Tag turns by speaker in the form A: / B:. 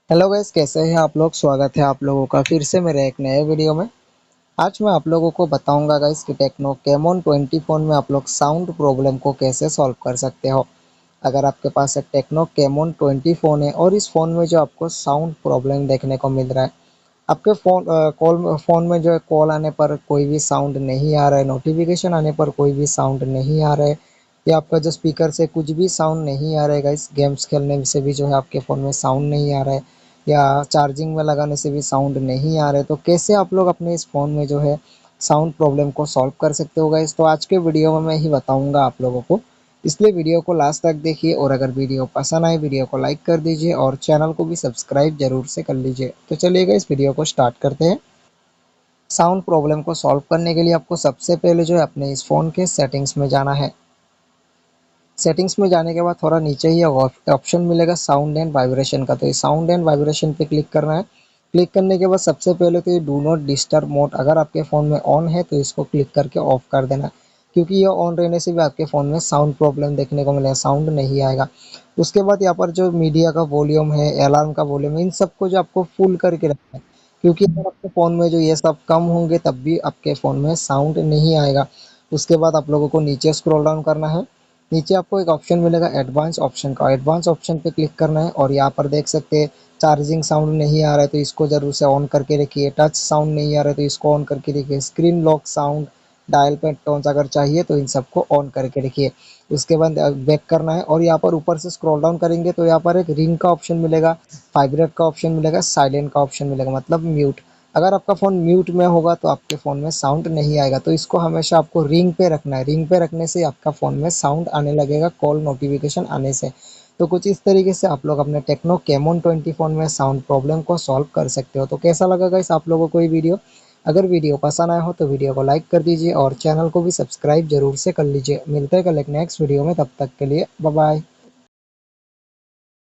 A: Hello guys, कैसे हैं आप लोग। स्वागत है आप लोगों का फिर से मेरे एक नए वीडियो में। आज मैं आप लोगों को बताऊंगा गाइस कि टेक्नो कैमोन 20 फ़ोन में आप लोग साउंड प्रॉब्लम को कैसे सॉल्व कर सकते हो। अगर आपके पास एक टेक्नो कैमोन 20 फ़ोन है और इस फ़ोन में जो आपको साउंड प्रॉब्लम देखने को मिल रहा है, आपके फ़ोन में जो है कॉल आने पर कोई भी साउंड नहीं आ रहा है, नोटिफिकेशन आने पर कोई भी साउंड नहीं आ रहा है, या आपका जो स्पीकर से कुछ भी साउंड नहीं आ रहा है गाइस, गेम्स खेलने से भी जो है आपके फ़ोन में साउंड नहीं आ रहा है, या चार्जिंग में लगाने से भी साउंड नहीं आ रहा है, तो कैसे आप लोग अपने इस फ़ोन में जो है साउंड प्रॉब्लम को सॉल्व कर सकते हो गाइस। तो आज के वीडियो में मैं ही बताऊंगा आप लोगों को, इसलिए वीडियो को लास्ट तक देखिए। और अगर वीडियो पसंद आए वीडियो को लाइक कर दीजिए और चैनल को भी सब्सक्राइब जरूर से कर लीजिए। तो चलिएगा इस वीडियो को स्टार्ट करते हैं। साउंड प्रॉब्लम को सॉल्व करने के लिए आपको सबसे पहले जो है अपने इस फ़ोन के सेटिंग्स में जाना है। सेटिंग्स में जाने के बाद थोड़ा नीचे ही ऑप्शन मिलेगा साउंड एंड वाइब्रेशन का, तो ये साउंड एंड वाइब्रेशन पे क्लिक करना है। क्लिक करने के बाद सबसे पहले तो ये डू नॉट डिस्टर्ब मोड अगर आपके फ़ोन में ऑन है तो इसको क्लिक करके ऑफ कर देना, क्योंकि ये ऑन रहने से भी आपके फ़ोन में साउंड प्रॉब्लम देखने को मिलेगा, साउंड नहीं आएगा। उसके बाद यहाँ पर जो मीडिया का वॉल्यूम है, अलार्म का वॉल्यूम है, इन सबको जो आपको फुल करके रखना है, क्योंकि अगर आपके फ़ोन में जो ये सब कम होंगे तब भी आपके फ़ोन में साउंड नहीं आएगा। उसके बाद आप लोगों को नीचे स्क्रॉल डाउन करना है। नीचे आपको एक ऑप्शन मिलेगा एडवांस ऑप्शन का, एडवांस ऑप्शन पे क्लिक करना है और यहाँ पर देख सकते हैं चार्जिंग साउंड नहीं आ रहा है तो इसको जरूर से ऑन करके रखिए, टच साउंड नहीं आ रहा है तो इसको ऑन करके रखिए, screen lock sound, dial pad tones अगर चाहिए तो इन सबको ऑन करके रखिए। उसके बाद बैक करना है और यहाँ पर ऊपर से स्क्रॉल डाउन करेंगे तो यहाँ पर एक रिंग का ऑप्शन मिलेगा, वाइब्रेट का ऑप्शन मिलेगा, साइलेंट का ऑप्शन मिलेगा, मतलब म्यूट। अगर आपका फ़ोन म्यूट में होगा तो आपके फ़ोन में साउंड नहीं आएगा, तो इसको हमेशा आपको रिंग पे रखना है। रिंग पे रखने से आपका फ़ोन में साउंड आने लगेगा कॉल नोटिफिकेशन आने से। तो कुछ इस तरीके से आप लोग अपने टेक्नो कैमोन 20 फ़ोन में साउंड प्रॉब्लम को सॉल्व कर सकते हो। तो कैसा लगा गाइस आप लोगों को ये वीडियो। अगर वीडियो पसंद आया हो तो वीडियो को लाइक कर दीजिए और चैनल को भी सब्सक्राइब जरूर से कर लीजिए। मिलते हैं कल एक नेक्स्ट वीडियो में, तब तक के लिए बाय बाय।